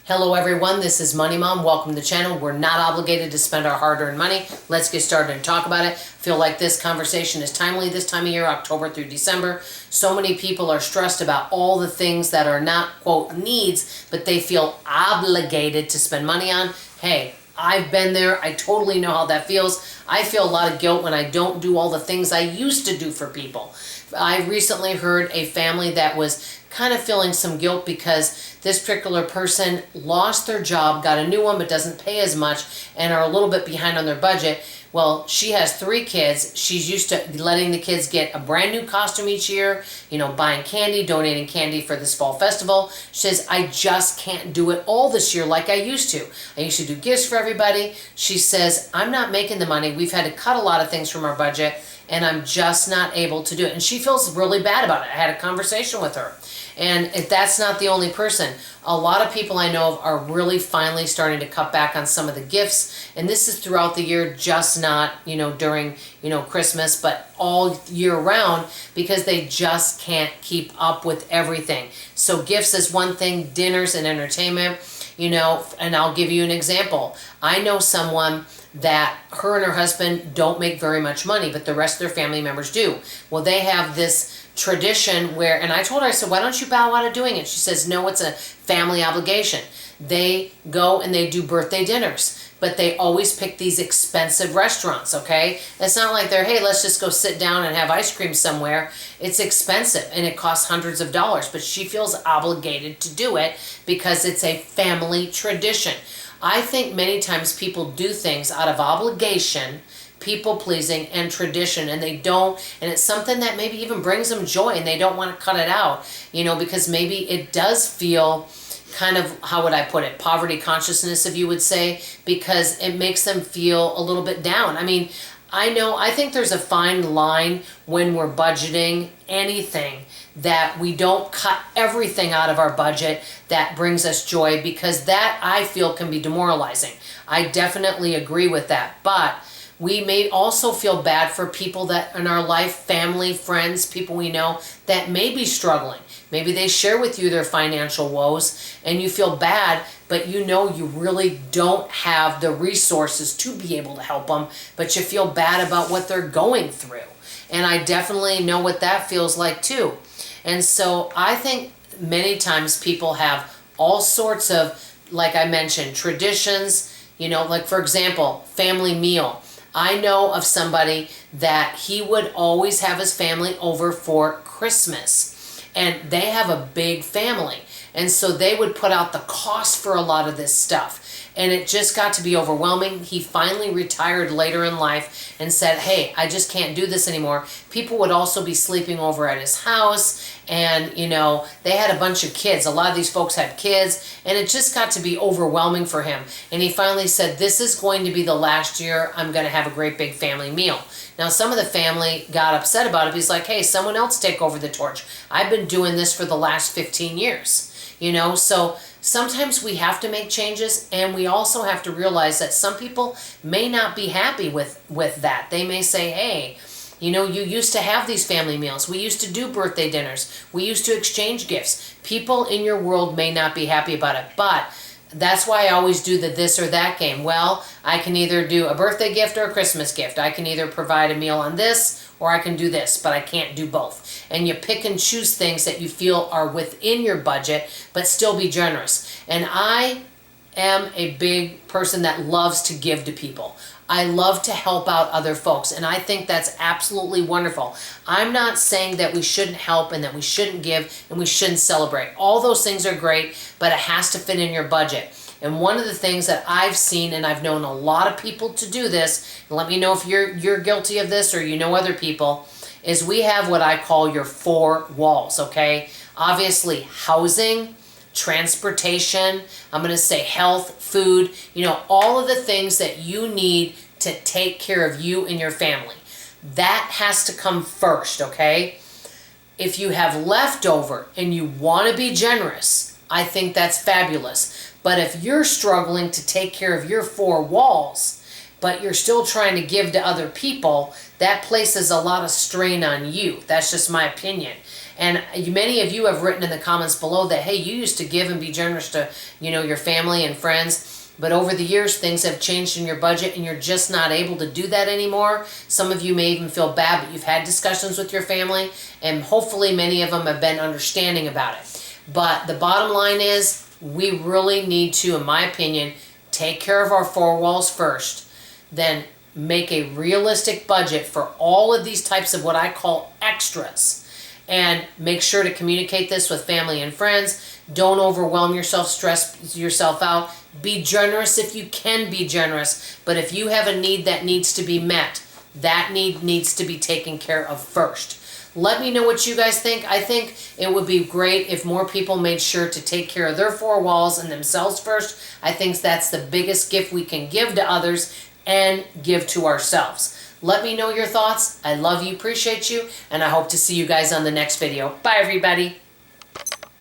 Hello everyone, this is Money Mom. Welcome to the channel. We're not obligated to spend our hard-earned money. Let's get started and talk about it. I feel like this conversation is timely this time of year, October through December. So many people are stressed about all the things that are not, quote, needs, but they feel obligated to spend money on. Hey, I've been there. I totally know how that feels. I feel a lot of guilt when I don't do all the things I used to do for people. I recently heard a family that was kind of feeling some guilt because this particular person lost their job, got a new one, but doesn't pay as much and are a little bit behind on their budget. Well, she has 3 kids. She's used to letting the kids get a brand new costume each year, buying candy, donating candy for this fall festival. She says, I just can't do it all this year like I used to. I used to do gifts for everybody. She says, I'm not making the money. We've had to cut a lot of things from our budget and I'm just not able to do it. And she feels really bad about it. I had a conversation with her. And that's not the only person. A lot of people I know of are really finally starting to cut back on some of the gifts. And this is throughout the year, just not, during, Christmas, but all year round because they just can't keep up with everything. So gifts is one thing, dinners and entertainment, and I'll give you an example. I know someone that her and her husband don't make very much money, but the rest of their family members do. Well, they have this tradition where, and I told her, I said, why don't you bow out of doing it? She says, no, it's a family obligation. They go and they do birthday dinners, but they always pick these expensive restaurants, okay? It's not like they're, hey, let's just go sit down and have ice cream somewhere. It's expensive and it costs hundreds of dollars, but she feels obligated to do it because it's a family tradition. I think many times people do things out of obligation, people pleasing, and tradition, and they don't, and it's something that maybe even brings them joy and they don't want to cut it out, because maybe it does feel kind of, how would I put it, poverty consciousness, if you would say, because it makes them feel a little bit down. I think there's a fine line when we're budgeting anything that we don't cut everything out of our budget that brings us joy, because that I feel can be demoralizing. I definitely agree with that. But we may also feel bad for people that in our life, family, friends, people we know that may be struggling. Maybe they share with you their financial woes and you feel bad, but you really don't have the resources to be able to help them, but you feel bad about what they're going through. And I definitely know what that feels like too. And so I think many times people have all sorts of, like I mentioned, traditions, like for example, family meal. I know of somebody that he would always have his family over for Christmas, and they have a big family. And so they would put out the cost for a lot of this stuff. And it just got to be overwhelming. He finally retired later in life and said, hey, I just can't do this anymore. People would also be sleeping over at his house. And, they had a bunch of kids. A lot of these folks had kids. And it just got to be overwhelming for him. And he finally said, this is going to be the last year I'm going to have a great big family meal. Now, some of the family got upset about it. He's like, hey, someone else take over the torch. I've been doing this for the last 15 years. So sometimes we have to make changes, and we also have to realize that some people may not be happy with that. They may say, hey, you used to have these family meals. We used to do birthday dinners. We used to exchange gifts. People in your world may not be happy about it, but that's why I always do the this or that game. Well, I can either do a birthday gift or a Christmas gift. I can either provide a meal on this or I can do this, but I can't do both. And you pick and choose things that you feel are within your budget, but still be generous. And I am a big person that loves to give to people. I love to help out other folks, and I think that's absolutely wonderful. I'm not saying that we shouldn't help and that we shouldn't give and we shouldn't celebrate. All those things are great, but it has to fit in your budget. And one of the things that I've seen, and I've known a lot of people to do this, and let me know if you're guilty of this or you know other people, is we have what I call your 4 walls, okay? Obviously, housing, transportation, I'm going to say health, food, all of the things that you need to take care of you and your family. That has to come first, okay? If you have leftover and you want to be generous, I think that's fabulous. But if you're struggling to take care of your 4 walls, but you're still trying to give to other people, that places a lot of strain on you. That's just my opinion. And many of you have written in the comments below that, hey, you used to give and be generous to, your family and friends. But over the years, things have changed in your budget and you're just not able to do that anymore. Some of you may even feel bad, but you've had discussions with your family, and hopefully many of them have been understanding about it. But the bottom line is, we really need to, in my opinion, take care of our four walls first, then make a realistic budget for all of these types of what I call extras. And make sure to communicate this with family and friends. Don't overwhelm yourself, stress yourself out. Be generous if you can be generous. But if you have a need that needs to be met, that need needs to be taken care of first. Let me know what you guys think. I think it would be great if more people made sure to take care of their four walls and themselves first. I think that's the biggest gift we can give to others and give to ourselves. Let me know your thoughts. I love you, appreciate you, and I hope to see you guys on the next video. Bye, everybody.